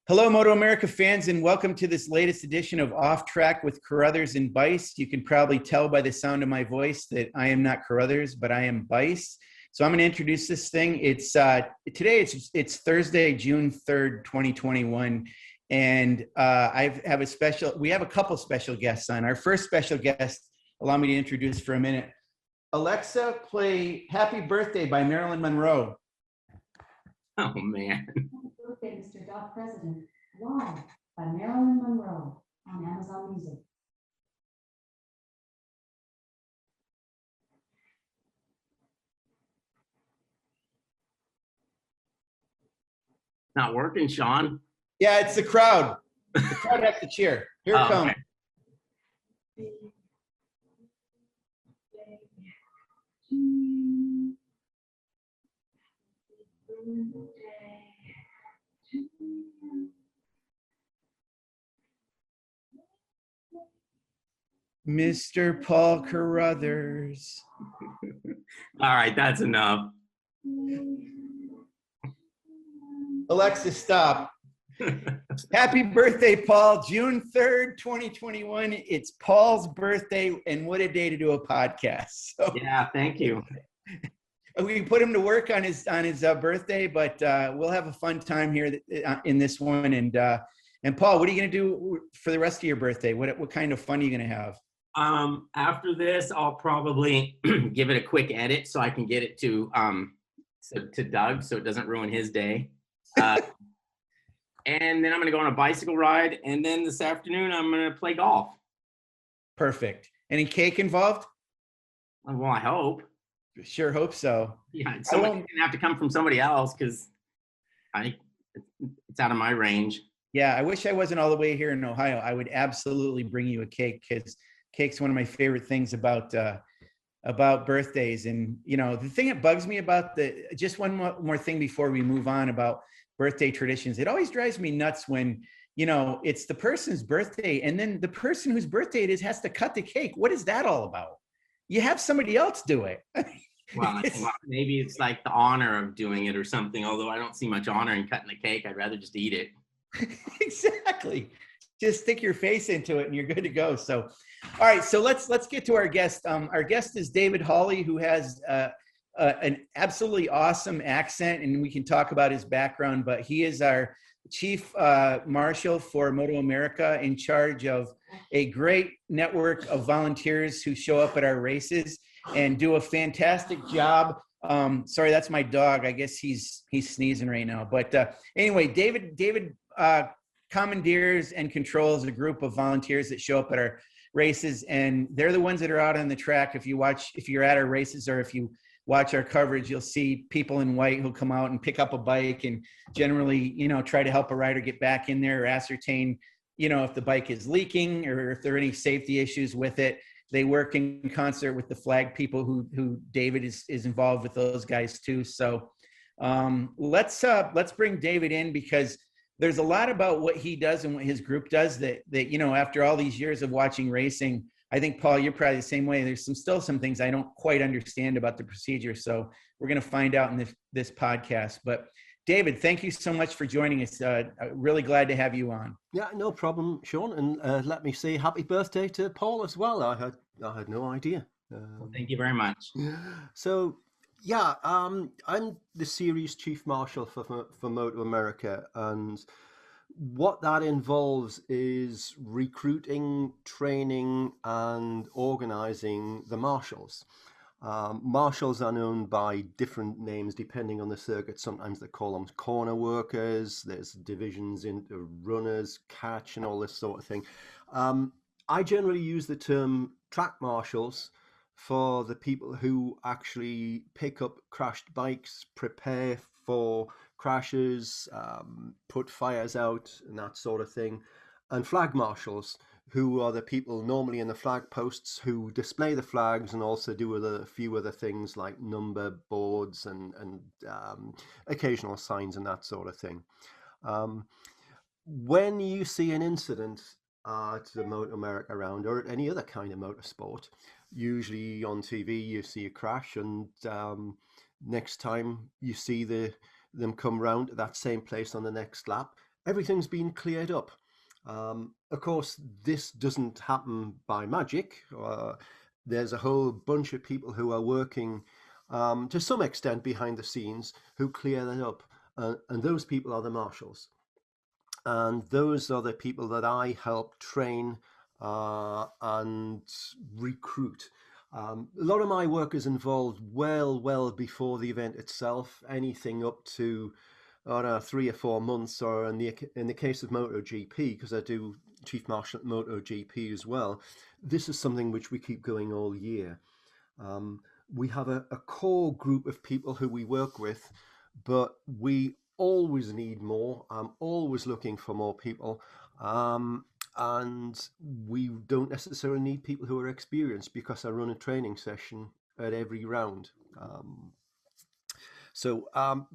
Hello, MotoAmerica fans, and welcome to this latest edition of Off Track with Carruthers and Bice. You can probably tell by the sound of my voice that I am not Carruthers, but I am Bice. So I'm going to introduce this thing. It's today. It's Thursday, June 3rd, 2021, and we have a couple special guests on. Our first special guest, allow me to introduce for a minute. Alexa, play "Happy Birthday" by Marilyn Monroe. Oh man. Happy Birthday, Mr. Dog President, live by Marilyn Monroe on Amazon Music. Not working, Sean. Yeah, it's the crowd. The crowd has to cheer. Here it comes. Okay. Mr. Paul Carruthers. All right, that's enough. Alexa, stop. Happy birthday, Paul. June 3rd, 2021. It's Paul's birthday, and what a day to do a podcast. So, Yeah, thank you. we put him to work on his birthday, but we'll have a fun time here in this one. And Paul, what are you going to do for the rest of your birthday? What kind of fun are you going to have? After this, I'll probably give it a quick edit so I can get it to Doug so it doesn't ruin his day. And then I'm going to go on a bicycle ride. And then this afternoon, I'm going to play golf. Perfect. Any cake involved? Well, I hope. Sure hope so. Yeah, it's going to have to come from somebody else because it's out of my range. Yeah, I wish I wasn't all the way here in Ohio. I would absolutely bring you a cake because cake's one of my favorite things about birthdays. And, you know, the thing that bugs me about just one more thing before we move on about birthday traditions. It always drives me nuts when, you know, it's the person's birthday and then the person whose birthday it is has to cut the cake. What is that all about? You have somebody else do it. Well, maybe it's like the honor of doing it or something, although I don't see much honor in cutting the cake. I'd rather just eat it. Exactly. Just stick your face into it and you're good to go. So, all right. So let's get to our guest. Our guest is David Hawley, who has an absolutely awesome accent, and we can talk about his background, but he is our chief marshal for MotoAmerica, in charge of a great network of volunteers who show up at our races and do a fantastic job. Sorry, that's my dog. I guess he's sneezing right now. But anyway, David commandeers and controls a group of volunteers that show up at our races, and they're the ones that are out on the track. If you're at our races or if you watch our coverage, you'll see people in white who'll come out and pick up a bike and generally, you know, try to help a rider get back in there or ascertain, you know, if the bike is leaking or if there are any safety issues with it. They work in concert with the flag people who David is involved with those guys too. So let's bring David in because there's a lot about what he does and what his group does that, you know, after all these years of watching racing, I think, Paul, you're probably the same way. There's still some things I don't quite understand about the procedure. So we're going to find out in this podcast. But David, thank you so much for joining us. Really glad to have you on. Yeah, no problem, Sean. And let me say happy birthday to Paul as well. I had no idea. Well, thank you very much. So, yeah, I'm the series chief marshal for MotoAmerica, and what that involves is recruiting, training, and organizing the marshals. Marshals are known by different names depending on the circuit. Sometimes they call them corner workers. There's divisions into runners, catch, and all this sort of thing. I generally use the term track marshals for the people who actually pick up crashed bikes, prepare for crashes, put fires out, and that sort of thing. And flag marshals, who are the people normally in the flag posts who display the flags and also do a few other things like number boards and occasional signs and that sort of thing. When you see an incident at the MotoAmerica round or at any other kind of motorsport, usually on TV you see a crash, and next time you see them come round to that same place on the next lap, everything's been cleared up. Of course, this doesn't happen by magic. There's a whole bunch of people who are working to some extent behind the scenes who clear that up. And those people are the marshals. And those are the people that I help train and recruit. A lot of my work is involved well before the event itself, anything up to 3 or 4 months, or in the case of MotoGP, because I do Chief Marshal at MotoGP as well, this is something which we keep going all year. We have a core group of people who we work with, but we always need more. I'm always looking for more people. And we don't necessarily need people who are experienced, because I run a training session at every round. So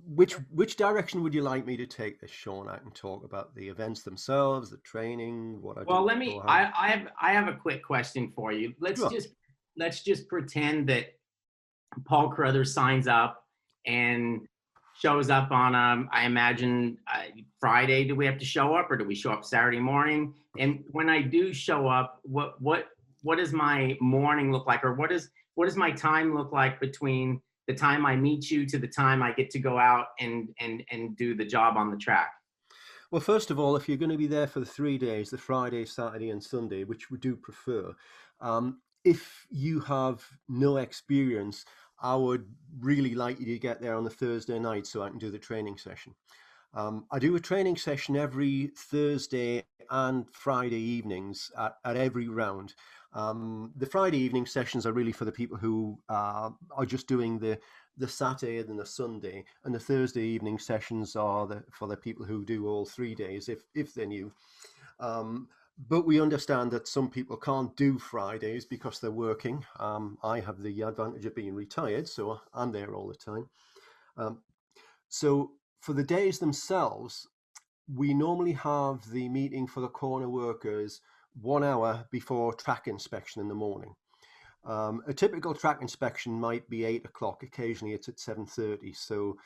which direction would you like me to take this, Sean? I can talk about the events themselves, the training, what I do. Well, let me. I have a quick question for you. Sure. Let's just pretend that Paul Carruthers signs up and shows up on I imagine Friday. Do we have to show up, or do we show up Saturday morning? And when I do show up, what does my morning look like, or what does my time look like between the time I meet you to the time I get to go out and do the job on the track? Well, first of all, if you're going to be there for the 3 days, the Friday, Saturday, and Sunday, which we do prefer, if you have no experience, I would really like you to get there on the Thursday night so I can do the training session. I do a training session every Thursday and Friday evenings at every round. The Friday evening sessions are really for the people who are just doing the Saturday and the Sunday, and the Thursday evening sessions are for the people who do all 3 days, if they're new. But we understand that some people can't do Fridays because they're working. I have the advantage of being retired, so I'm there all the time. So for the days themselves, we normally have the meeting for the corner workers 1 hour before track inspection in the morning. A typical track inspection might be 8 o'clock. Occasionally it's at 7:30. So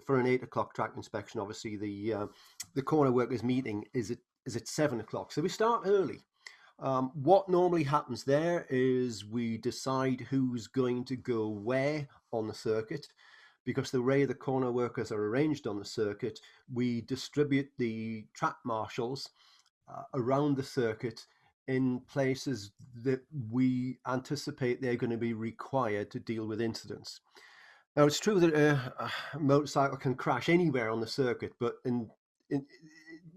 for an 8 o'clock track inspection, obviously the corner workers meeting is at 7 o'clock. So we start early. What normally happens there is we decide who's going to go where on the circuit. Because the way the corner workers are arranged on the circuit, we distribute the track marshals around the circuit in places that we anticipate they're going to be required to deal with incidents. Now, it's true that a motorcycle can crash anywhere on the circuit, but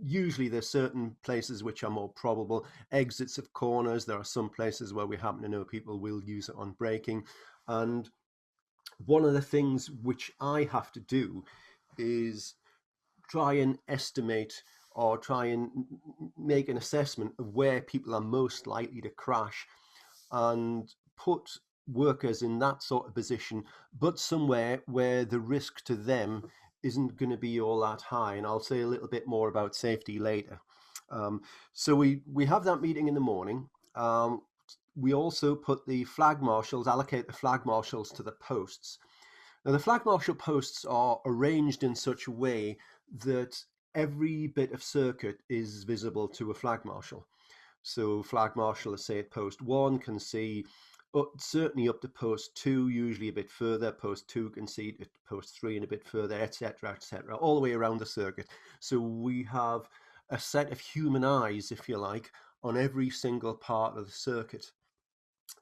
usually there's certain places which are more probable. Exits of corners, there are some places where we happen to know people will use it on braking. And one of the things which I have to do is try and estimate or try and make an assessment of where people are most likely to crash and put workers in that sort of position, but somewhere where the risk to them isn't going to be all that high. And I'll say a little bit more about safety later. So we have that meeting in the morning. We also put the flag marshals, allocate the flag marshals to the posts. Now, the flag marshal posts are arranged in such a way that every bit of circuit is visible to a flag marshal. So flag marshal, let's say at post 1, can see certainly up to post 2, usually a bit further. Post 2 can see to post 3 and a bit further, etc., all the way around the circuit. So we have a set of human eyes, if you like, on every single part of the circuit.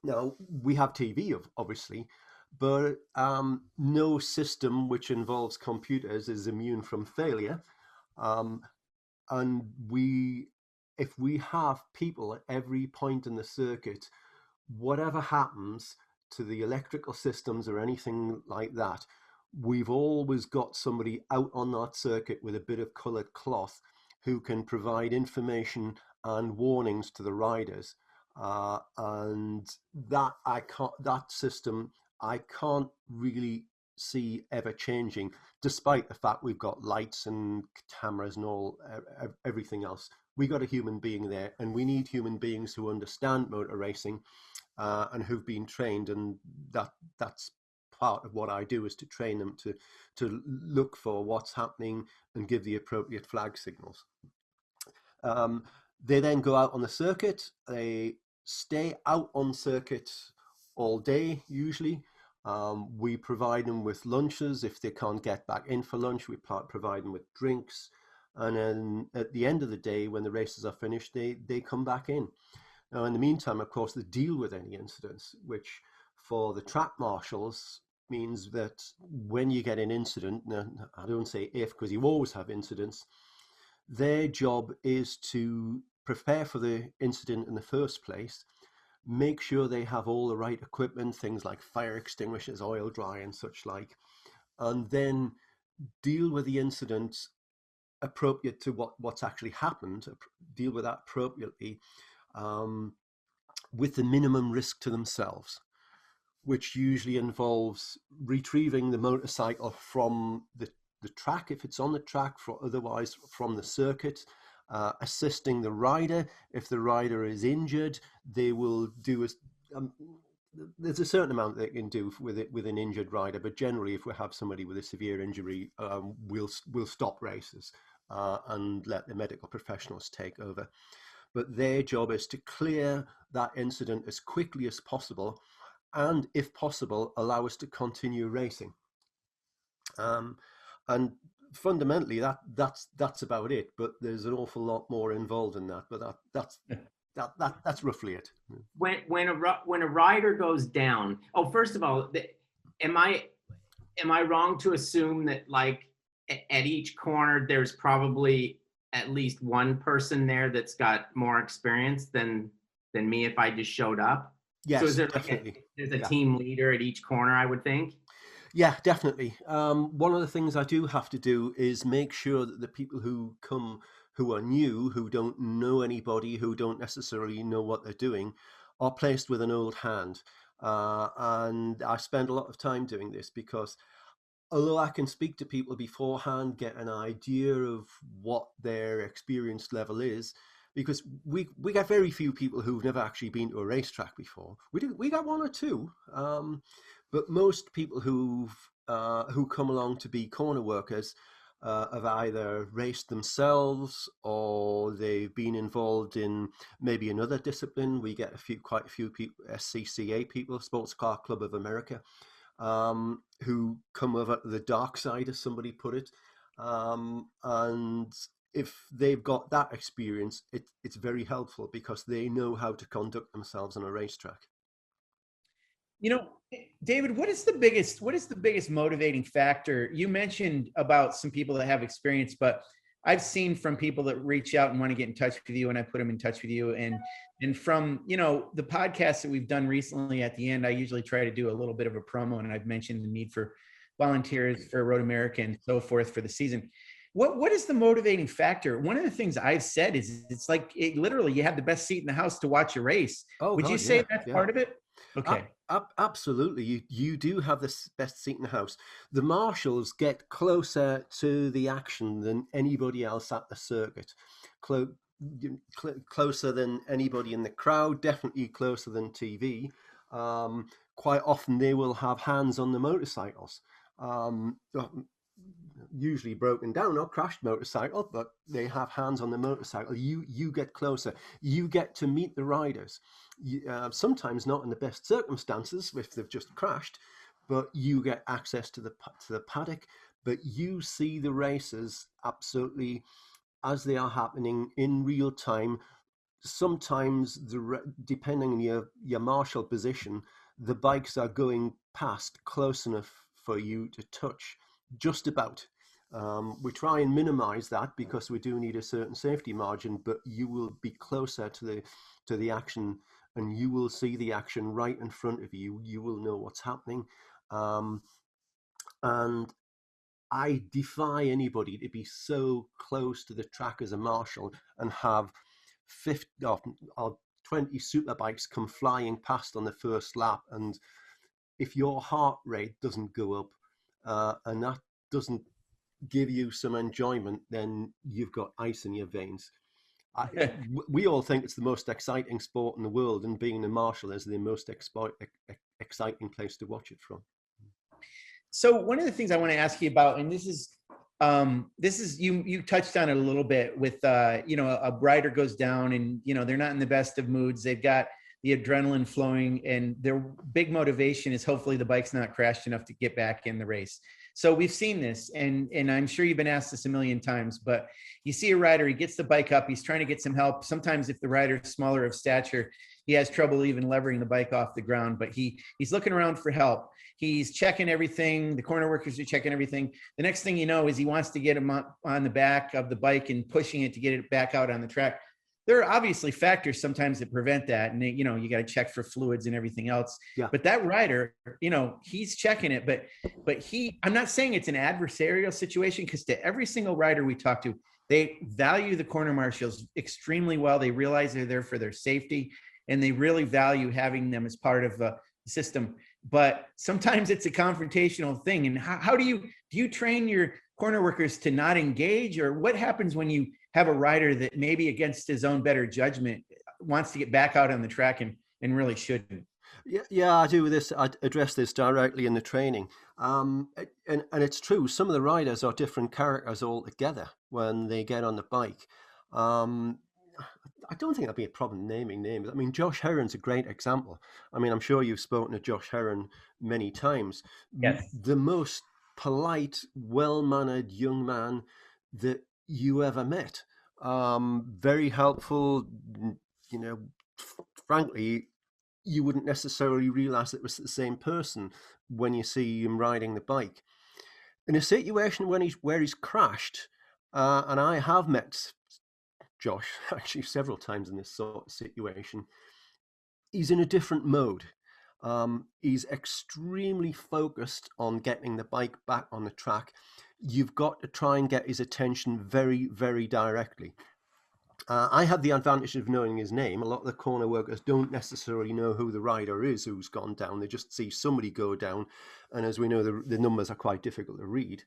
Now, we have TV, obviously, but no system which involves computers is immune from failure. And if we have people at every point in the circuit, whatever happens to the electrical systems or anything like that, we've always got somebody out on that circuit with a bit of colored cloth who can provide information and warnings to the riders. And that system I can't really see ever changing, despite the fact we've got lights and cameras and everything else. We got a human being there, and we need human beings who understand motor racing and who've been trained, and that's part of what I do is to train them to look for what's happening and give the appropriate flag signals. They then go out on the circuit. They stay out on circuit all day usually. We provide them with lunches. If they can't get back in for lunch, we provide them with drinks. And then at the end of the day, when the races are finished, they come back in. Now, in the meantime, of course, they deal with any incidents, which for the track marshals means that when you get an incident, now, I don't say if, because you always have incidents, their job is to prepare for the incident in the first place, make sure they have all the right equipment, things like fire extinguishers, oil dry and such like, and then deal with the incident appropriate to what's actually happened, deal with that appropriately with the minimum risk to themselves, which usually involves retrieving the motorcycle from the track if it's on the track, otherwise from the circuit, assisting the rider. If the rider is injured, they will do there's a certain amount they can do with an injured rider, but generally if we have somebody with a severe injury, we'll stop races and let the medical professionals take over. But their job is to clear that incident as quickly as possible, and if possible, allow us to continue racing. And fundamentally, that's about it. But there's an awful lot more involved in that. But that's roughly it. When a rider goes down, first of all, am I wrong to assume that like at each corner there's probably at least one person there that's got more experience than me if I just showed up? Yes, so is there definitely. There's a team leader at each corner, I would think. Yeah, definitely. One of the things I do have to do is make sure that the people who come, who are new, who don't know anybody, who don't necessarily know what they're doing, are placed with an old hand. And I spend a lot of time doing this because although I can speak to people beforehand, get an idea of what their experience level is, because we got very few people who've never actually been to a racetrack before. We got one or two, but most people who come along to be corner workers have either raced themselves or they've been involved in maybe another discipline. We get quite a few people, SCCA people, Sports Car Club of America, who come over to the dark side, as somebody put it. And if they've got that experience, it's very helpful because they know how to conduct themselves on a racetrack. You know, David, what is the biggest motivating factor? You mentioned about some people that have experience, but I've seen from people that reach out and want to get in touch with you, and I put them in touch with you. And from, the podcasts that we've done recently at the end, I usually try to do a little bit of a promo, and I've mentioned the need for volunteers for MotoAmerica and so forth for the season. What is the motivating factor? One of the things I've said is it's like literally you have the best seat in the house to watch a race. Would you say that's part of it? Okay. Absolutely. You do have the best seat in the house. The marshals get closer to the action than anybody else at the circuit. Closer than anybody in the crowd, definitely closer than TV. Quite often they will have hands on the motorcycles. Usually broken down or crashed motorcycle, but they have hands on the motorcycle. You get closer. You get to meet the riders. Sometimes not in the best circumstances if they've just crashed, but you get access to the paddock. But you see the races absolutely as they are happening in real time. Sometimes, depending on your marshal position, the bikes are going past close enough for you to touch. Just about. We try and minimize that because we do need a certain safety margin, but you will be closer to the action and you will see the action right in front of you. You will know what's happening. And I defy anybody to be so close to the track as a marshal and have 50 or 20 super bikes come flying past on the first lap. And if your heart rate doesn't go up, and that doesn't give you some enjoyment, then you've got ice in your veins. We all think it's the most exciting sport in the world, and being a marshal is the most exciting place to watch it from. So one of the things I want to ask you about, and this is you touched on it a little bit with you know, a rider goes down and, you know, they're not in the best of moods. They've got the adrenaline flowing, and their big motivation is hopefully the bike's not crashed enough to get back in the race. So we've seen this, and I'm sure you've been asked this a million times, but you see a rider, he gets the bike up, he's trying to get some help. Sometimes if the rider's smaller of stature, he has trouble even levering the bike off the ground, but he's looking around for help. He's checking everything. The corner workers are checking everything. The next thing you know is he wants to get him up on the back of the bike and pushing it to get it back out on the track. There are obviously factors sometimes that prevent that. And, you know, you got to check for fluids and everything else. Yeah. But that rider, you know, he's checking it. But I'm not saying it's an adversarial situation, because to every single rider we talk to, they value the corner marshals extremely well. They realize they're there for their safety, and they really value having them as part of the system. But sometimes it's a confrontational thing. And how do you train your corner workers to not engage? Or what happens when you have a rider that maybe against his own better judgment wants to get back out on the track and really shouldn't? Yeah, I do this. I address this directly in the training. And it's true. Some of the riders are different characters altogether when they get on the bike. I don't think that'd be a problem naming names. I mean, Josh Heron's a great example. I mean, I'm sure you've spoken to Josh Heron many times. Yes. The most polite, well-mannered young man that you ever met. Very helpful. You know, frankly, you wouldn't necessarily realize it was the same person when you see him riding the bike. In a situation where he's crashed, and I have met Josh actually several times in this sort of situation, he's in a different mode. He's extremely focused on getting the bike back on the track. You've got to try and get his attention very, very directly. I had the advantage of knowing his name. A lot of the corner workers don't necessarily know who the rider is who's gone down. They just see somebody go down. And as we know, the numbers are quite difficult to read.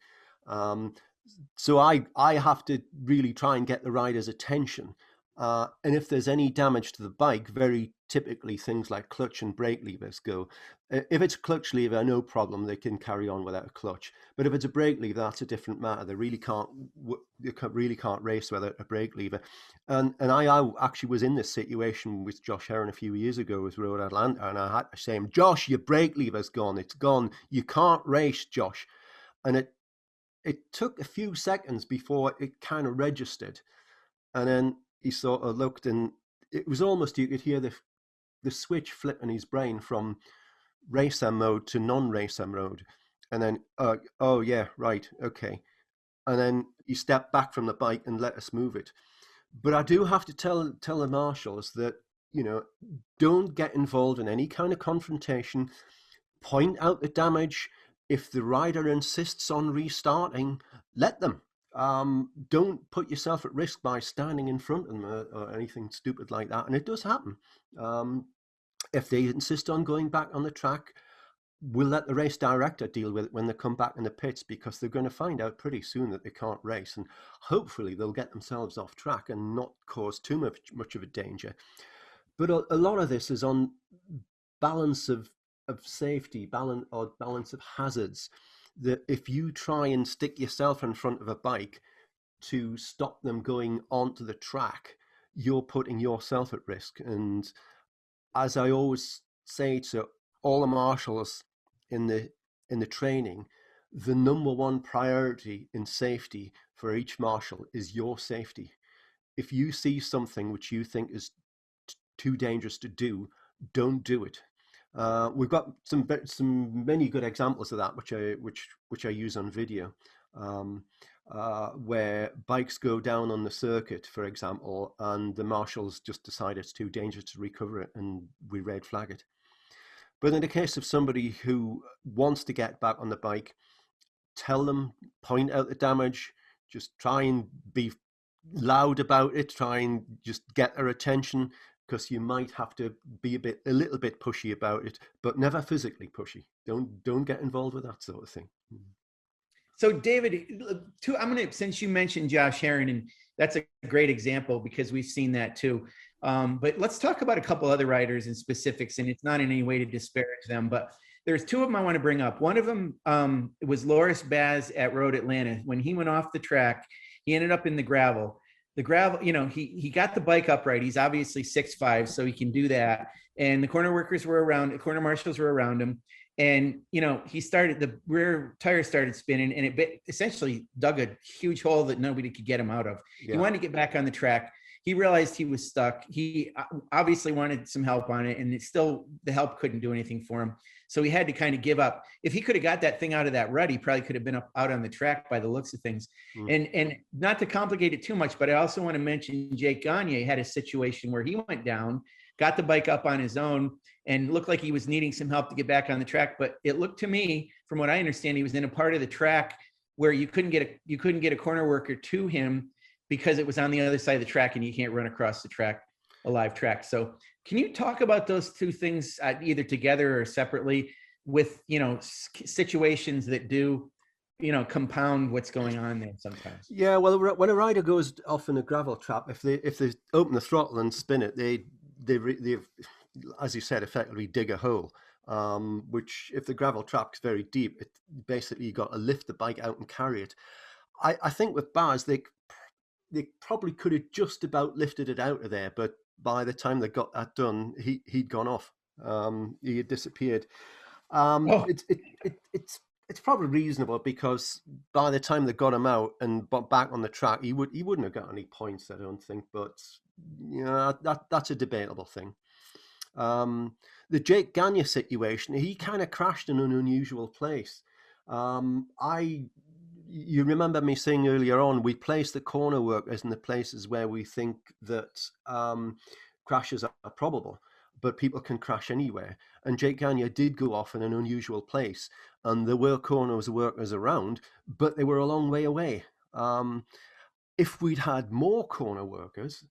So I have to really try and get the rider's attention. And if there's any damage to the bike, very typically things like clutch and brake levers go. If it's a clutch lever, no problem, they can carry on without a clutch. But if it's a brake lever, that's a different matter. They really can't race without a brake lever. And I actually was in this situation with Josh Heron a few years ago with Road Atlanta, and I had to say, Josh, your brake lever's gone. It's gone. You can't race, Josh. And it took a few seconds before it kind of registered. And then he sort of looked, and it was almost, you could hear the switch flip in his brain from racer mode to non-racer mode. And then, oh yeah, right, okay. And then he stepped back from the bike and let us move it. But I do have to tell the marshals that, you know, don't get involved in any kind of confrontation. Point out the damage. If the rider insists on restarting, let them. Don't put yourself at risk by standing in front of them or anything stupid like that. And it does happen. If they insist on going back on the track, we'll let the race director deal with it when they come back in the pits, because they're going to find out pretty soon that they can't race, and hopefully they'll get themselves off track and not cause too much of a danger. But a lot of this is on balance of safety, balance of hazards. That if you try and stick yourself in front of a bike to stop them going onto the track, you're putting yourself at risk. And as I always say to all the marshals in the training, the number one priority in safety for each marshal is your safety. If you see something which you think is too dangerous to do, don't do it. We've got many good examples of that, which I use on video, where bikes go down on the circuit, for example, and the marshals just decide it's too dangerous to recover it, and we red flag it. But in the case of somebody who wants to get back on the bike, tell them, point out the damage, just try and be loud about it, try and just get their attention, because you might have to be a little bit pushy about it, but never physically pushy. Don't get involved with that sort of thing. So David, since you mentioned Josh Heron, and that's a great example because we've seen that too. But let's talk about a couple other riders in specifics, and it's not in any way to disparage them, but there's two of them I want to bring up. One of them was Loris Baz at Road Atlanta. When he went off the track, he ended up in the gravel. The gravel, he got the bike upright. He's obviously 6'5", so he can do that. And the corner workers were around, the corner marshals were around him. And, he started, the rear tire started spinning, and it essentially dug a huge hole that nobody could get him out of. Yeah. He wanted to get back on the track. He realized he was stuck. He obviously wanted some help on it, and the help couldn't do anything for him. So he had to kind of give up. If he could have got that thing out of that rut, he probably could have been out on the track by the looks of things. And not to complicate it too much, but I also want to mention Jake Gagne had a situation where he went down, got the bike up on his own, and looked like he was needing some help to get back on the track. But it looked to me, from what I understand, he was in a part of the track where you couldn't get a corner worker to him because it was on the other side of the track, and you can't run across the track, a live track. So can you talk about those two things either together or separately with, situations that do, compound what's going on there sometimes? Yeah, well, when a rider goes off in a gravel trap, if they open the throttle and spin it, they as you said, effectively dig a hole. Which, if the gravel trap is very deep, it basically you got to lift the bike out and carry it. I think with Baz, they probably could have just about lifted it out of there, but by the time they got that done, he'd gone off. He had disappeared. It's probably reasonable, because by the time they got him out and back on the track, he wouldn't have got any points, I don't think. But that's a debatable thing. The Jake Gagne situation, he kind of crashed in an unusual place. You remember me saying earlier on, we place the corner workers in the places where we think that crashes are probable, but people can crash anywhere. And Jake Gagne did go off in an unusual place, and there were corner workers around, but they were a long way away. If we'd had more corner workers,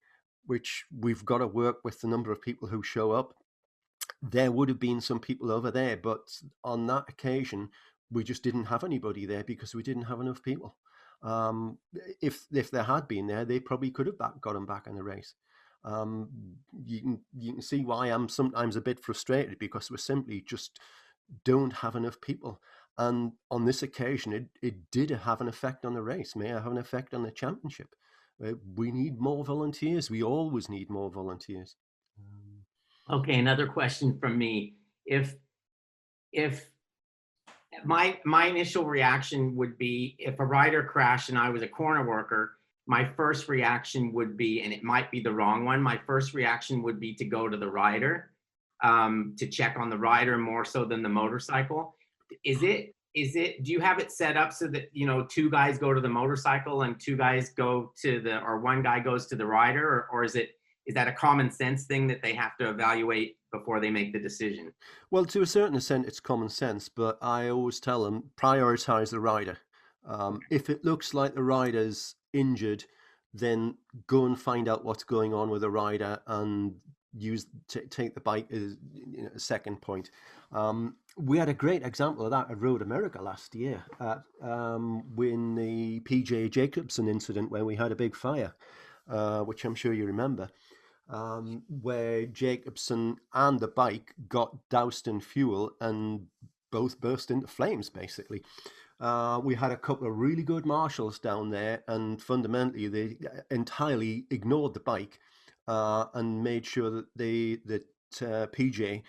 which we've got to work with the number of people who show up, there would have been some people over there. But on that occasion, we just didn't have anybody there because we didn't have enough people. If there had been there, they probably could have got him back in the race. You can see why I'm sometimes a bit frustrated, because we simply just don't have enough people. And on this occasion, it did have an effect on the race. May have an effect on the championship. We need more volunteers. We always need more volunteers. Okay, another question from me. If my initial reaction would be, if a rider crashed and I was a corner worker, my first reaction would be, and it might be the wrong one, my first reaction would be to go to the rider, to check on the rider more so than the motorcycle. Do you have it set up so that, two guys go to the motorcycle and two guys go to or one guy goes to the rider, or is that a common sense thing that they have to evaluate before they make the decision? Well, to a certain extent, it's common sense, but I always tell them, prioritize the rider. If it looks like the rider's injured, then go and find out what's going on with the rider and take the bike as a second point. We had a great example of that at MotoAmerica last year when the PJ Jacobsen incident, where we had a big fire, which I'm sure you remember, where Jacobsen and the bike got doused in fuel and both burst into flames, basically. We had a couple of really good marshals down there, and fundamentally they entirely ignored the bike and made sure that PJ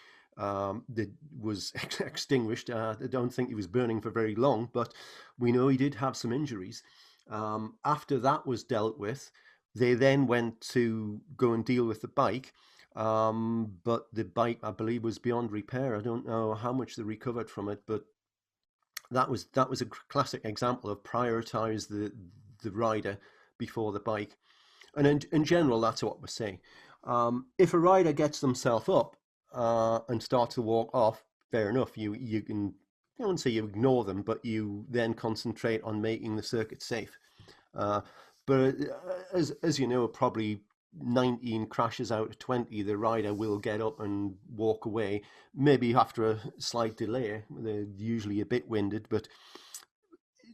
was extinguished. I don't think he was burning for very long, but we know he did have some injuries. After that was dealt with, they then went to go and deal with the bike, but the bike, I believe, was beyond repair. I don't know how much they recovered from it, but that was a classic example of prioritize the rider before the bike. And in general, that's what we say. If a rider gets themselves up and starts to walk off, fair enough. You can, I wouldn't say you ignore them, but you then concentrate on making the circuit safe. But as you know, probably 19 crashes out of 20, the rider will get up and walk away. Maybe after a slight delay, they're usually a bit winded, but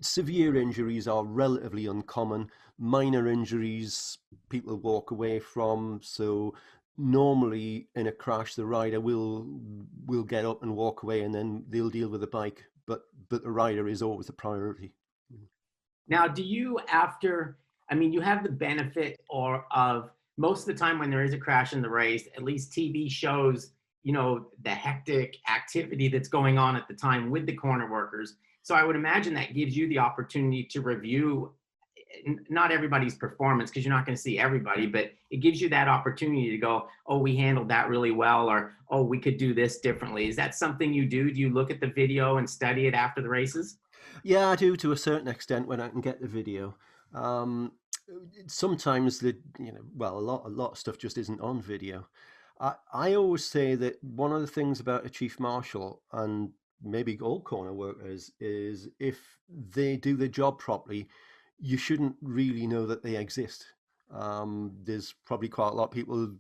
severe injuries are relatively uncommon. Minor injuries, people walk away from. So normally in a crash, the rider will get up and walk away, and then they'll deal with the bike. But the rider is always the priority. Now, do you I mean, you have the benefit of most of the time when there is a crash in the race, at least TV shows, the hectic activity that's going on at the time with the corner workers. So I would imagine that gives you the opportunity to review not everybody's performance, because you're not going to see everybody, but it gives you that opportunity to go, oh, we handled that really well, or, oh, we could do this differently. Is that something you do? Do you look at the video and study it after the races? Yeah, I do, to a certain extent, when I can get the video. Sometimes well, a lot of stuff just isn't on video. I always say that one of the things about a chief marshal, and maybe all corner workers, is if they do their job properly, you shouldn't really know that they exist. There's probably quite a lot of people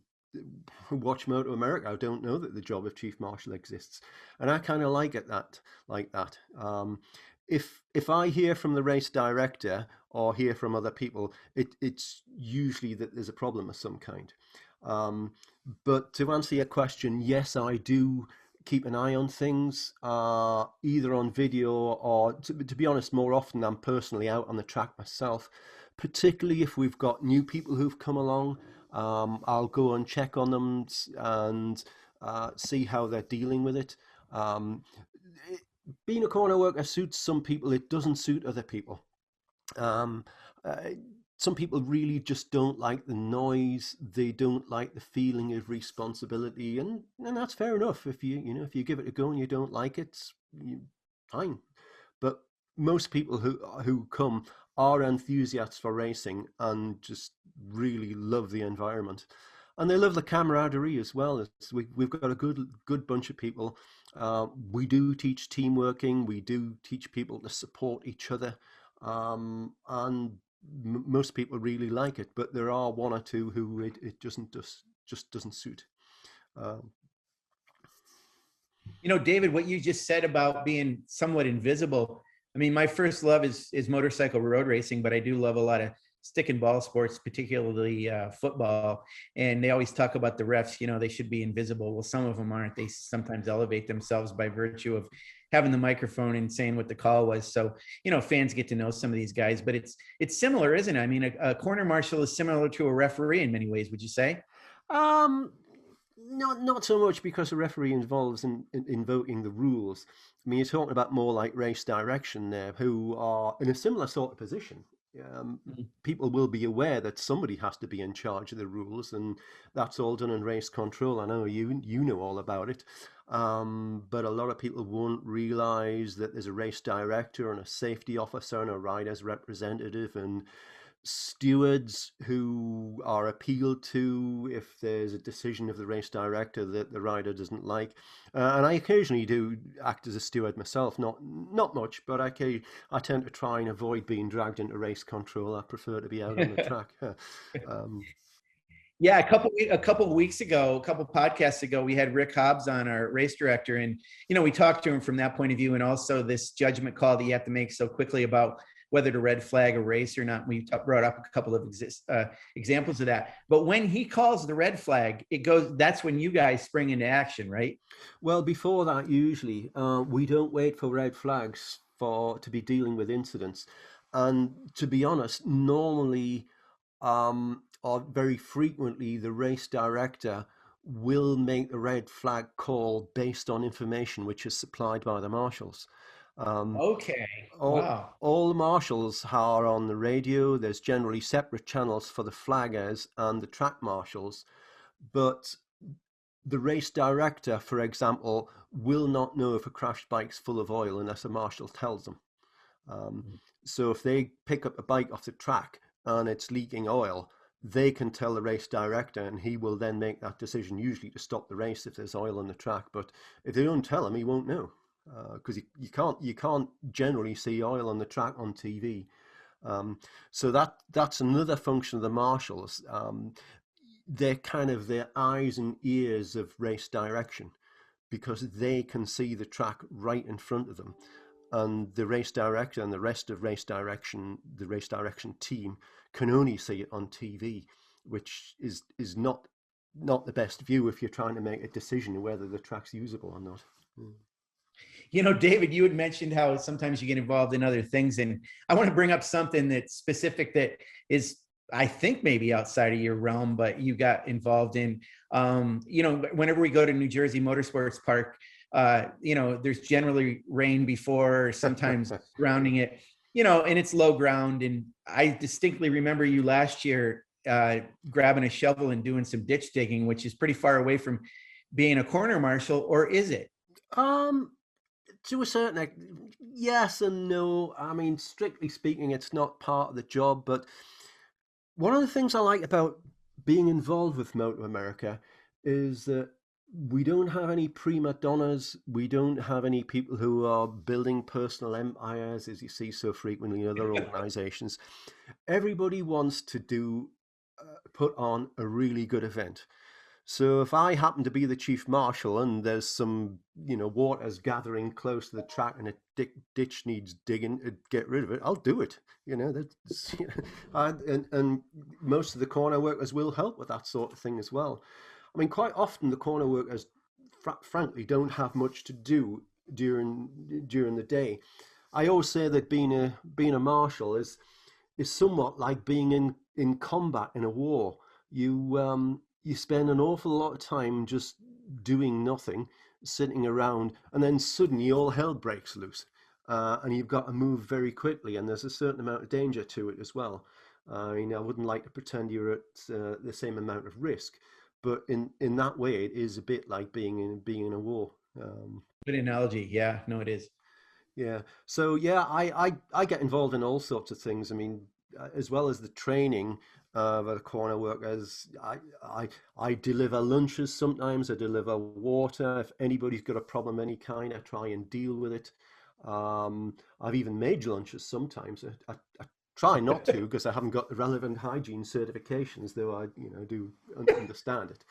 who watch MotoAmerica who don't know that the job of chief marshal exists, and I kind of like that. If I hear from the race director or hear from other people, it's usually that there's a problem of some kind. But to answer your question, yes, I do keep an eye on things, either on video or, to be honest, more often I'm personally out on the track myself, particularly if we've got new people who've come along. I'll go and check on them and see how they're dealing with it. Being a corner worker suits some people, it doesn't suit other people. Um, some people really just don't like the noise. They don't like the feeling of responsibility, and that's fair enough. If you give it a go and you don't like it, fine. But most people who come are enthusiasts for racing and just really love the environment, and they love the camaraderie as well. We've got a good bunch of people. We do teach team working. We do teach people to support each other, and most people really like it. But there are one or two who it just doesn't suit. David, what you just said about being somewhat invisible. I mean, my first love is motorcycle road racing, but I do love a lot of stick and ball sports, particularly football. And they always talk about the refs, they should be invisible. Well, some of them aren't. They sometimes elevate themselves by virtue of having the microphone and saying what the call was. So, fans get to know some of these guys, but it's similar, isn't it? I mean, a corner marshal is similar to a referee in many ways, would you say? Not so much, because a referee involves in invoking the rules. I mean, you're talking about more like race direction there, who are in a similar sort of position. People will be aware that somebody has to be in charge of the rules, and that's all done in race control. I know you know all about it, but a lot of people won't realize that there's a race director and a safety officer and a rider's representative and stewards who are appealed to if there's a decision of the race director that the rider doesn't like. And I occasionally do act as a steward myself, not much, but I tend to try and avoid being dragged into race control. I prefer to be out on the track. Yeah, a couple of weeks ago, a couple of podcasts ago, we had Rick Hobbs on, our race director, and we talked to him from that point of view, and also this judgment call that you have to make so quickly about whether to red flag a race or not. We brought up a couple of examples of that. But when he calls the red flag, that's when you guys spring into action, right? Well, before that, usually we don't wait for red flags to be dealing with incidents. And to be honest, normally or very frequently, the race director will make the red flag call based on information which is supplied by the marshals. Okay. Wow. All the marshals are on the radio. There's generally separate channels for the flaggers and the track marshals, but the race director, for example, will not know if a crashed bike's full of oil unless a marshal tells them. So if they pick up a bike off the track and it's leaking oil, they can tell the race director, and he will then make that decision, usually to stop the race if there's oil on the track. But if they don't tell him, he won't know, because you can't generally see oil on the track on TV. So that's another function of the marshals. They're kind of their eyes and ears of race direction, because they can see the track right in front of them. And the race director and the rest of the race direction team can only see it on TV, which is not not the best view if you're trying to make a decision whether the track's usable or not. You know, David, you had mentioned how sometimes you get involved in other things, and I want to bring up something that's specific that is, I think, maybe outside of your realm, but you got involved in. You know, whenever we go to New Jersey Motorsports Park, you know, there's generally rain before, or sometimes surrounding it, you know, and it's low ground. And I distinctly remember you last year grabbing a shovel and doing some ditch digging, which is pretty far away from being a corner marshal, or is it? To a certain yes and no. I mean, strictly speaking, it's not part of the job, but one of the things I like about being involved with MotoAmerica is that we don't have any prima donnas. We don't have any people who are building personal empires, as you see so frequently in other organizations. Everybody wants to put on a really good event. So if I happen to be the chief marshal and there's some, water's gathering close to the track and a ditch needs digging to get rid of it, I'll do it. And most of the corner workers will help with that sort of thing as well. I mean, quite often the corner workers, frankly, don't have much to do during the day. I always say that being a marshal is somewhat like being in combat in a war. You spend an awful lot of time just doing nothing, sitting around, and then suddenly all hell breaks loose, and you've got to move very quickly, and there's a certain amount of danger to it as well. I wouldn't like to pretend you're at the same amount of risk, but in that way, it is a bit like being in a war. Good analogy. Yeah, no, it is. Yeah. So yeah, I get involved in all sorts of things. I mean, as well as the training of the corner workers, I deliver lunches sometimes. I deliver water. If anybody's got a problem of any kind, I try and deal with it. I've even made lunches sometimes. I try not to because I haven't got the relevant hygiene certifications, though I do understand it.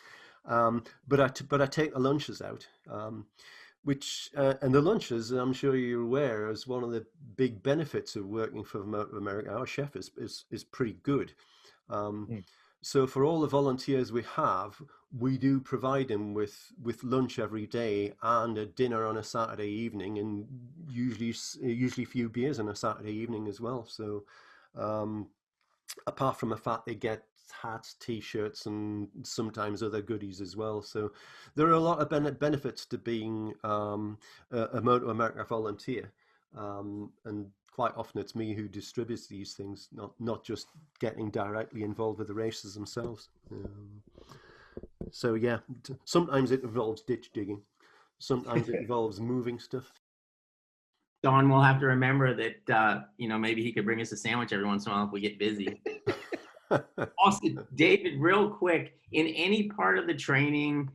But I take the lunches out. Which and the lunches, I'm sure you're aware, is one of the big benefits of working for MotoAmerica. Our chef is pretty good. So for all the volunteers we have, we do provide them with lunch every day and a dinner on a Saturday evening, and usually a few beers on a Saturday evening as well. So apart from the fact they get hats, t-shirts, and sometimes other goodies as well. So there are a lot of benefits to being a MotoAmerica volunteer, and quite often it's me who distributes these things, not just getting directly involved with the races themselves. So yeah, sometimes it involves ditch digging, sometimes it involves moving stuff. Don will have to remember that maybe he could bring us a sandwich every once in a while if we get busy. Also, David, real quick, in any part of the training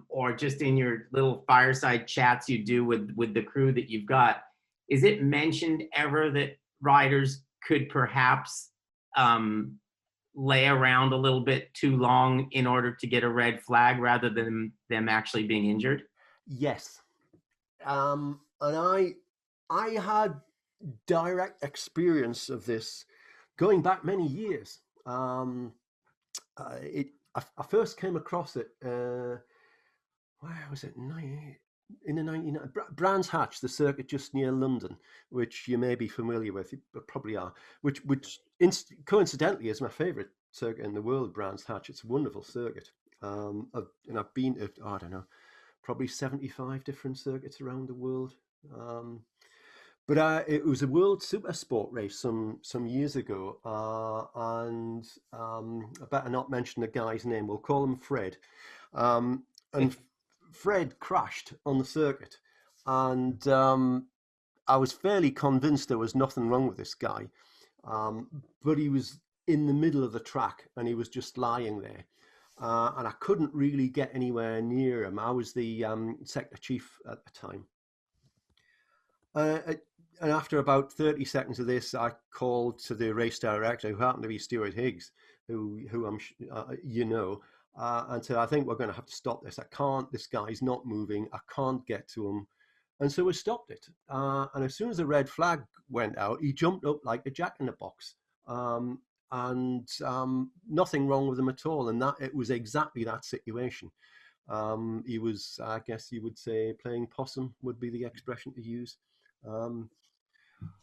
or just in your little fireside chats you do with the crew that you've got, is it mentioned ever that riders could perhaps lay around a little bit too long in order to get a red flag rather than them actually being injured? Yes. And I had direct experience of this going back many years. I first came across it. Where was it? In the 1990s, Brands Hatch, the circuit just near London, which you may be familiar with, you probably are. Which coincidentally is my favourite circuit in the world. Brands Hatch. It's a wonderful circuit. I've been to, I don't know, probably 75 different circuits around the world. But it was a World Super Sport race some years ago, and I better not mention the guy's name. We'll call him Fred. And Fred crashed on the circuit, and I was fairly convinced there was nothing wrong with this guy, but he was in the middle of the track and he was just lying there, and I couldn't really get anywhere near him. I was the sector chief at the time. And after about 30 seconds of this, I called to the race director, who happened to be Stuart Higgs, who I'm and said, I think we're going to have to stop this. This guy's not moving. I can't get to him. And so we stopped it. And as soon as the red flag went out, he jumped up like a jack in the box. and nothing wrong with him at all. And that it was exactly that situation. He was, I guess you would say, playing possum would be the expression to use. Um,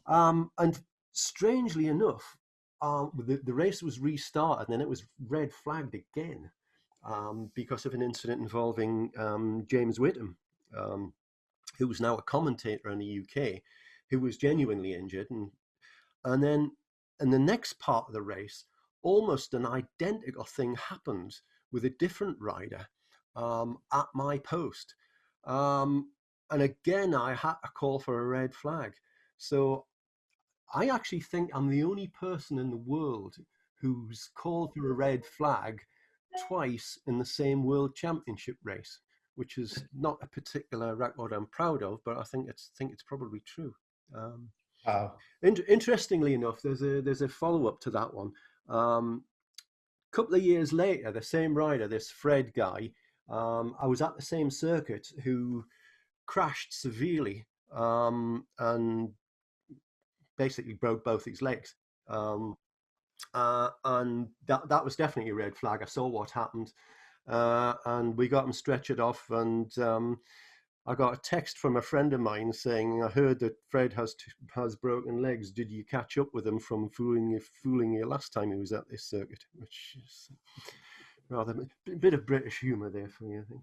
and strangely enough, the race was restarted and then it was red flagged again because of an incident involving James Whittam, who's now a commentator in the UK, who was genuinely injured. And then in the next part of the race, almost an identical thing happened with a different rider at my post. And again, I had to call for a red flag. So I actually think I'm the only person in the world who's called for a red flag twice in the same world championship race, which is not a particular record I'm proud of, but I think it's probably true. Wow. Interestingly enough, there's a follow up to that one. Couple of years later, the same rider, this Fred guy, I was at the same circuit, who crashed severely and basically broke both his legs. And that was definitely a red flag. I saw what happened, and we got him stretchered off. And I got a text from a friend of mine saying, "I heard that Fred has broken legs. Did you catch up with him from fooling you last time he was at this circuit?" Which is rather a bit of British humour there for you, I think.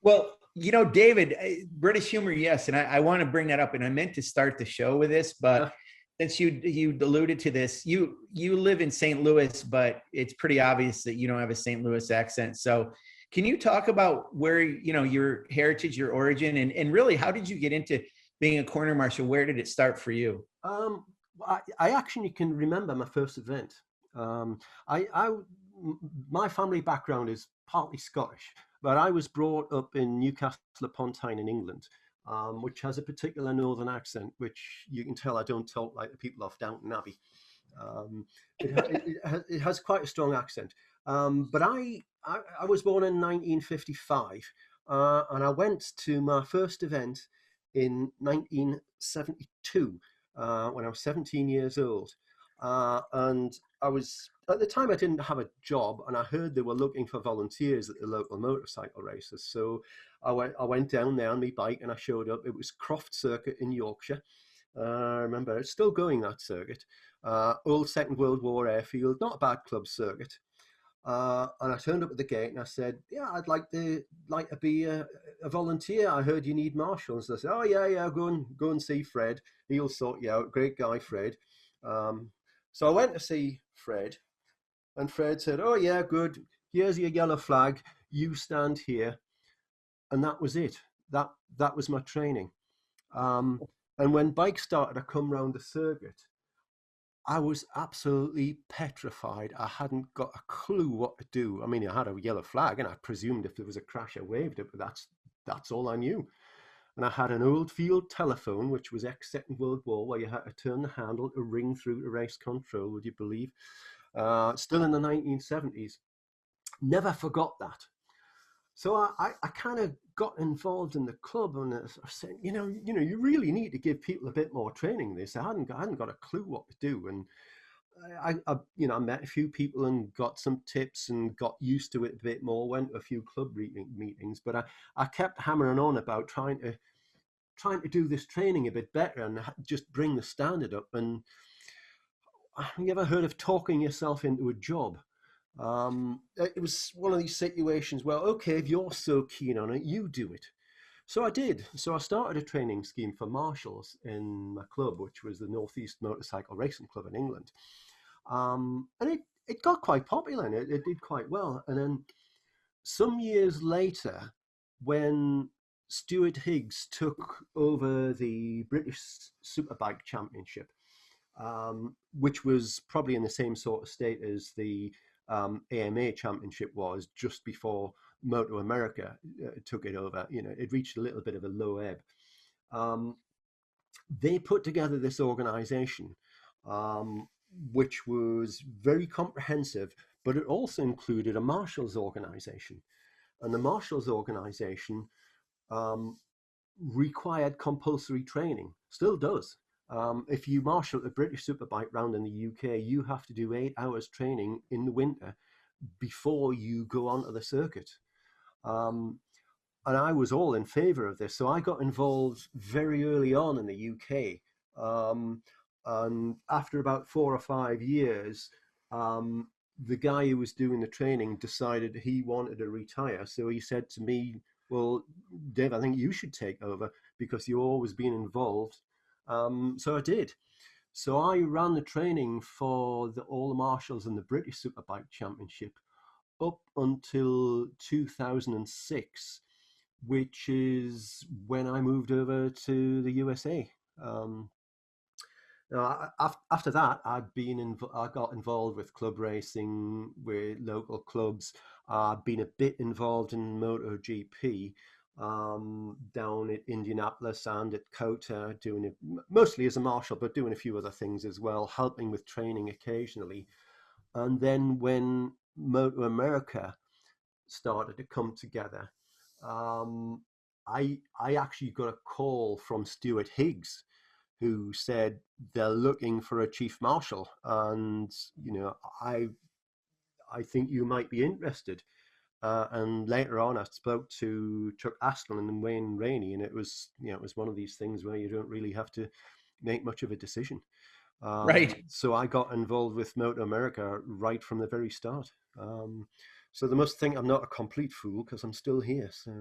Well, David, British humor, yes, and I want to bring that up, and I meant to start the show with this, but since you alluded to this, you live in St. Louis, but it's pretty obvious that you don't have a St. Louis accent. So, can you talk about where your heritage, your origin, and really how did you get into being a corner marshal? Where did it start for you? I actually can remember my first event. My family background is partly Scottish, but I was brought up in Newcastle upon Tyne in England, which has a particular northern accent, which you can tell I don't talk like the people off Downton Abbey. It has quite a strong accent. But I was born in 1955, and I went to my first event in 1972 when I was 17 years old. And at the time I didn't have a job, and I heard they were looking for volunteers at the local motorcycle races. So I went down there on my bike and I showed up. It was Croft Circuit in Yorkshire. I remember it's still going, that circuit. Old Second World War airfield, not a bad club circuit. And I turned up at the gate and I said, "Yeah, I'd like to be a volunteer. I heard you need marshals." They said, "Oh yeah, go and see Fred. He'll sort you out. Great guy, Fred." So I went to see Fred, and Fred said, "Oh yeah, good. Here's your yellow flag. You stand here." And that was it. That was my training. And when bikes started to come round the circuit, I was absolutely petrified. I hadn't got a clue what to do. I mean, I had a yellow flag, and I presumed if there was a crash, I waved it, but that's all I knew. And I had an old field telephone, which was ex-Second World War, where you had to turn the handle to ring through to race control, would you believe? Still in the 1970s. Never forgot that. So I kind of got involved in the club, and I said, you really need to give people a bit more training. This I hadn't got a clue what to do, and I met a few people and got some tips and got used to it a bit more. Went to a few club meetings, but I kept hammering on about trying to do this training a bit better and just bring the standard up. And have you ever heard of talking yourself into a job? It was one of these situations where, okay, if you're so keen on it, you do it. So I did. So I started a training scheme for marshals in my club, which was the Northeast Motorcycle Racing Club in England. And it got quite popular, and it did quite well. And then some years later, when Stuart Higgs took over the British Superbike Championship, which was probably in the same sort of state as the AMA Championship was just before MotoAmerica took it over. It reached a little bit of a low ebb. They put together this organization, which was very comprehensive, but it also included a marshals organization. And the marshals organization required compulsory training, still does. If you marshal a British superbike round in the UK, you have to do 8 hours training in the winter before you go onto the circuit. Um, and I was all in favour of this. So I got involved very early on in the UK. And after about 4 or 5 years, the guy who was doing the training decided he wanted to retire. So he said to me, well, Dave, I think you should take over because you've always been involved. So I did. So I ran the training for all the marshals and the British Superbike Championship up until 2006, which is when I moved over to the USA. After that, I got involved with club racing with local clubs. I've been a bit involved in MotoGP down at Indianapolis and at COTA, doing it mostly as a marshal, but doing a few other things as well, helping with training occasionally. And then when MotoAmerica started to come together, um, I actually got a call from Stuart Higgs, who said they're looking for a chief marshal, and I think you might be interested. And later on, I spoke to Chuck Astlin and Wayne Rainey, and it was one of these things where you don't really have to make much of a decision. Right. So I got involved with MotoAmerica right from the very start. So they must think I'm not a complete fool because I'm still here. So.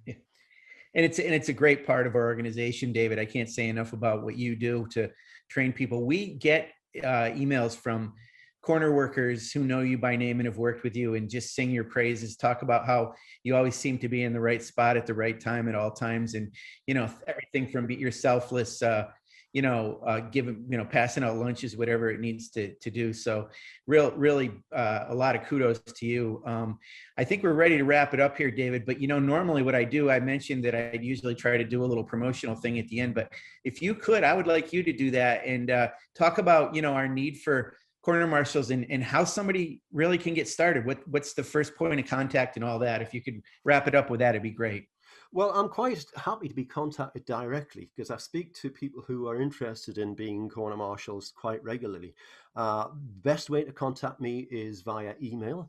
Yeah. And it's a great part of our organization, David. I can't say enough about what you do to train people. We get emails from corner workers who know you by name and have worked with you and just sing your praises, talk about how you always seem to be in the right spot at the right time at all times. And, everything from your selfless, giving, passing out lunches, whatever it needs to do. So really a lot of kudos to you. I think we're ready to wrap it up here, David, but normally what I do, I mentioned that I'd usually try to do a little promotional thing at the end, but if you could, I would like you to do that and talk about, our need for corner marshals and how somebody really can get started. What's the first point of contact and all that? If you could wrap it up with that, it'd be great. Well, I'm quite happy to be contacted directly because I speak to people who are interested in being corner marshals quite regularly. Best way to contact me is via email,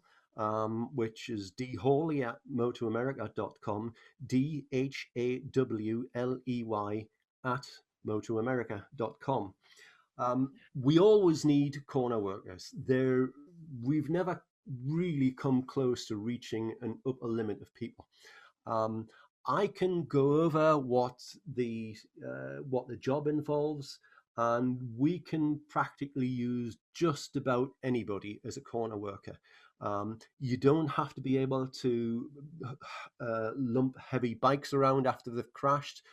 which is dhawley@motoamerica.com, dhawley@motoamerica.com. We always need corner workers. We've never really come close to reaching an upper limit of people. I can go over what the job involves, and we can practically use just about anybody as a corner worker. You don't have to be able to lump heavy bikes around after they've crashed.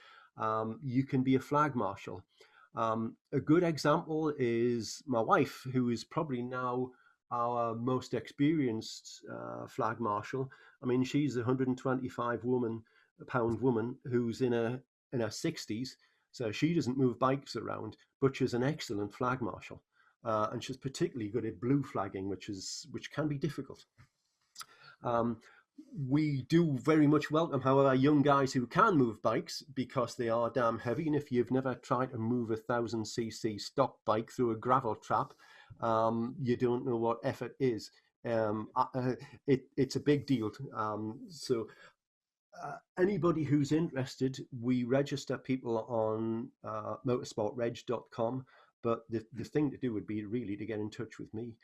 You can be a flag marshal. A good example is my wife, who is probably now our most experienced flag marshal. I mean, she's a 125-pound woman who's in her 60s, so she doesn't move bikes around, but she's an excellent flag marshal, and she's particularly good at blue flagging, which can be difficult. We do very much welcome, however, young guys who can move bikes because they are damn heavy. And if you've never tried to move a 1000cc stock bike through a gravel trap, you don't know what effort is. It's a big deal. So anybody who's interested, we register people on motorsportreg.com. But the thing to do would be really to get in touch with me.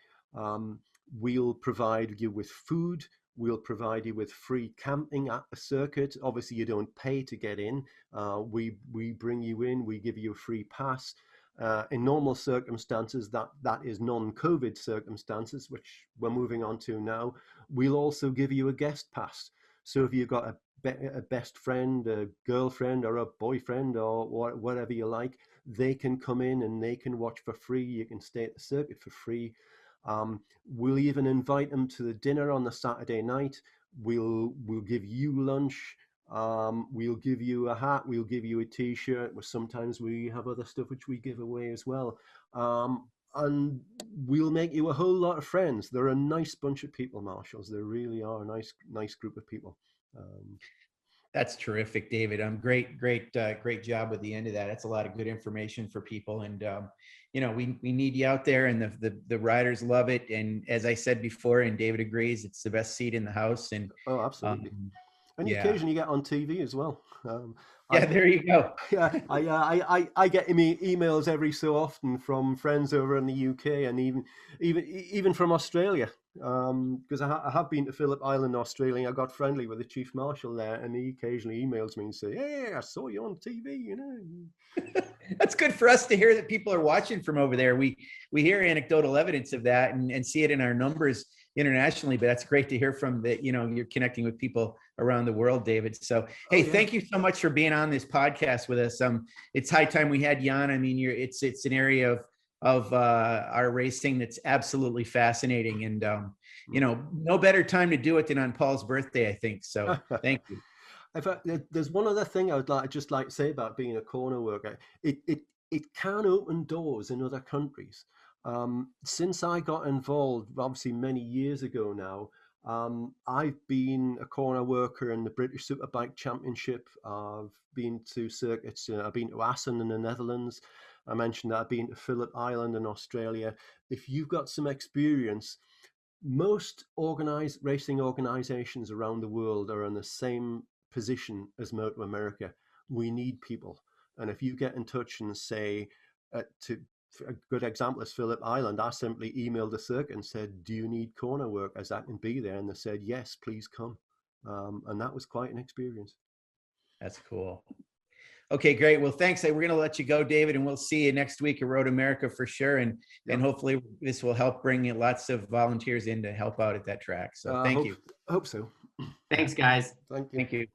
We'll provide you with food. We'll provide you with free camping at the circuit. Obviously, you don't pay to get in. We bring you in. We give you a free pass. In normal circumstances, that is non-COVID circumstances, which we're moving on to now. We'll also give you a guest pass. So if you've got a best friend, a girlfriend, or a boyfriend, or whatever you like, they can come in and they can watch for free. You can stay at the circuit for free. We'll even invite them to the dinner on the Saturday night. We'll give you lunch. We'll give you a hat. We'll give you a T-shirt. Sometimes we have other stuff which we give away as well. And we'll make you a whole lot of friends. They're a nice bunch of people, marshals. They really are a nice group of people. That's terrific, David. Great job with the end of that. That's a lot of good information for people. And, we need you out there, and the riders love it. And as I said before, and David agrees, it's the best seat in the house. And Oh, absolutely. And yeah. occasionally you get on TV as well. Yeah, there you go. Yeah, I get emails every so often from friends over in the UK, and even from Australia, because I have been to Phillip Island, Australia. I got friendly with the chief marshal there, and he occasionally emails me and say, "Hey, I saw you on TV," That's good for us to hear that people are watching from over there. We hear anecdotal evidence of that and see it in our numbers internationally, but that's great to hear from that. You're connecting with people around the world, David. So, hey, thank you so much for being on this podcast with us. It's high time we had you on. I mean, it's an area of our racing that's absolutely fascinating, and no better time to do it than on Paul's birthday, I think. So, thank you. There's one other thing I would just like to say about being a corner worker. It can open doors in other countries. Since I got involved, obviously many years ago now, I've been a corner worker in the British Superbike Championship. I've been to circuits. I've been to Assen in the Netherlands. I mentioned that I've been to Phillip Island in Australia. If you've got some experience, most organized racing organizations around the world are in the same position as MotoAmerica. We need people. And if you get in touch and say, a good example is Phillip Island, I simply emailed the circuit and said, "Do you need corner workers that can be there?" And they said, "Yes, please come." And that was quite an experience. That's cool. Okay, great. Well, thanks. We're going to let you go, David, and we'll see you next week at Road America for sure. And hopefully this will help bring lots of volunteers in to help out at that track. So thank you. Hope so. Thanks, guys. Thank you. Thank you.